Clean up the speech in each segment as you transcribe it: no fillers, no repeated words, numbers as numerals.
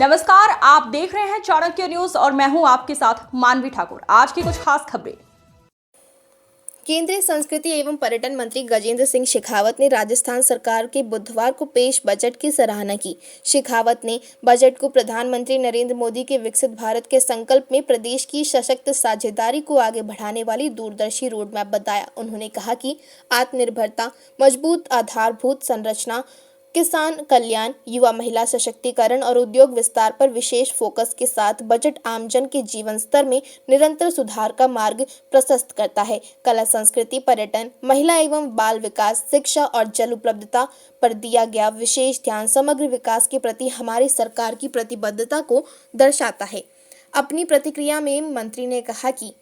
नमस्कार, आप देख रहे हैं चाणक्य न्यूज और मैं हूं आपके साथ मानवी ठाकुर। आज की कुछ खास खबरें। केंद्रीय संस्कृति एवं पर्यटन मंत्री गजेंद्र सिंह शेखावत ने राजस्थान सरकार के बुधवार को पेश बजट की सराहना की। शेखावत ने बजट को प्रधानमंत्री नरेंद्र मोदी के विकसित भारत के संकल्प में प्रदेश की सशक्त साझेदारी को आगे बढ़ाने वाली दूरदर्शी रोडमैप बताया। उन्होंने कहा कि आत्मनिर्भरता, मजबूत आधारभूत संरचना, किसान कल्याण, युवा महिला सशक्तिकरण और उद्योग विस्तार पर विशेष फोकस के साथ बजट आमजन के जीवन स्तर में निरंतर सुधार का मार्ग प्रशस्त करता है। कला, संस्कृति, पर्यटन, महिला एवं बाल विकास, शिक्षा और जल उपलब्धता पर दिया गया विशेष ध्यान समग्र विकास के प्रति हमारी सरकार की प्रतिबद्धता को दर्शाता है। अपनी प्रतिक्रिया में मंत्री ने कहा कि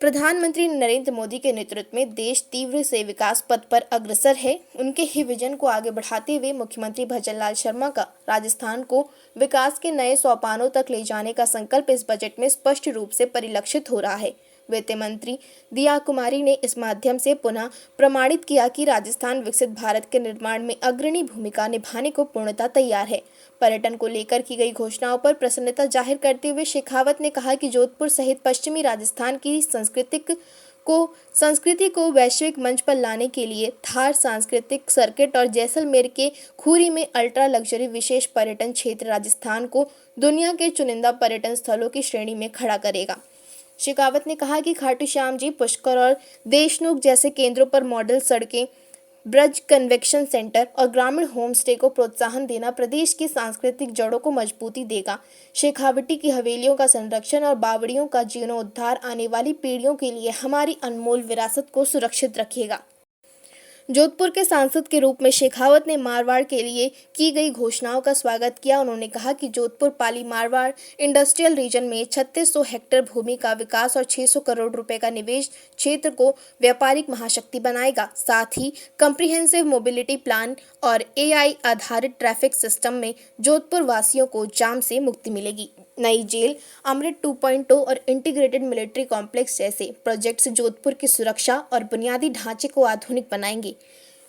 प्रधानमंत्री नरेंद्र मोदी के नेतृत्व में देश तीव्र से विकास पथ पर अग्रसर है। उनके ही विजन को आगे बढ़ाते हुए मुख्यमंत्री भजनलाल शर्मा का राजस्थान को विकास के नए सोपानों तक ले जाने का संकल्प इस बजट में स्पष्ट रूप से परिलक्षित हो रहा है। वित्त मंत्री दिया कुमारी ने इस माध्यम से पुनः प्रमाणित किया कि राजस्थान विकसित भारत के निर्माण में अग्रणी भूमिका निभाने को पूर्णतः तैयार है। पर्यटन को लेकर की गई घोषणाओं पर प्रसन्नता जाहिर करते हुए शेखावत ने कहा कि जोधपुर सहित पश्चिमी राजस्थान की संस्कृति को वैश्विक मंच पर लाने के लिए थार सांस्कृतिक सर्किट और जैसलमेर के खूरी में अल्ट्रा लग्जरी विशेष पर्यटन क्षेत्र राजस्थान को दुनिया के चुनिंदा पर्यटन स्थलों की श्रेणी में खड़ा करेगा। शेखावत ने कहा कि खाटू श्याम जी, पुष्कर और देशनूक जैसे केंद्रों पर मॉडल सड़कें, ब्रज कन्वेंशन सेंटर और ग्रामीण होम स्टे को प्रोत्साहन देना प्रदेश की सांस्कृतिक जड़ों को मजबूती देगा। शेखावटी की हवेलियों का संरक्षण और बावड़ियों का जीर्णोद्धार आने वाली पीढ़ियों के लिए हमारी अनमोल विरासत को सुरक्षित रखेगा। जोधपुर के सांसद के रूप में शेखावत ने मारवाड़ के लिए की गई घोषणाओं का स्वागत किया। उन्होंने कहा कि जोधपुर पाली मारवाड़ इंडस्ट्रियल रीजन में 3600 हेक्टेयर भूमि का विकास और 600 करोड़ रुपए का निवेश क्षेत्र को व्यापारिक महाशक्ति बनाएगा। साथ ही कम्प्रिहेंसिव मोबिलिटी प्लान और AI आधारित ट्रैफिक सिस्टम में जोधपुर वासियों को जाम से मुक्ति मिलेगी। नई जेल, अमृत 2.0 और इंटीग्रेटेड मिलिट्री कॉम्प्लेक्स जैसे प्रोजेक्ट्स जोधपुर की सुरक्षा और बुनियादी ढांचे को आधुनिक बनाएंगे।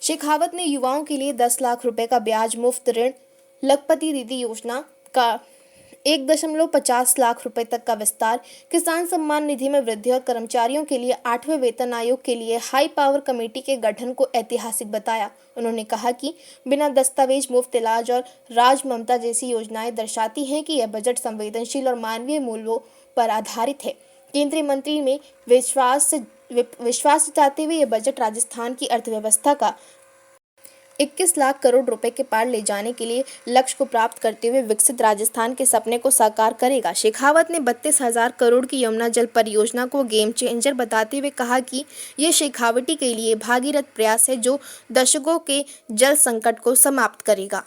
शेखावत ने युवाओं के लिए 10 लाख रुपए का ब्याज मुफ्त ऋण, लखपति दीदी योजना का 1.50 लाख रुपए तक का विस्तार, किसान सम्मान निधि में वृद्धि और कर्मचारियों के लिए 8वें वेतन आयोग के लिए हाई पावर कमेटी के गठन को ऐतिहासिक बताया। उन्होंने कहा कि बिना दस्तावेज मुफ्त इलाज और राज ममता जैसी योजनाएं दर्शाती हैं कि यह बजट संवेदनशील और मानवीय मूल्यों पर आधारित है। केंद्रीय मंत्री में विश्वास जताते हुए यह बजट राजस्थान की अर्थव्यवस्था का 21 लाख करोड़ रुपए के पार ले जाने के लिए लक्ष्य को प्राप्त करते हुए विकसित राजस्थान के सपने को साकार करेगा। शेखावत ने 32,000 करोड़ की यमुना जल परियोजना को गेम चेंजर बताते हुए कहा कि यह शेखावटी के लिए भागीरथ प्रयास है जो दशकों के जल संकट को समाप्त करेगा।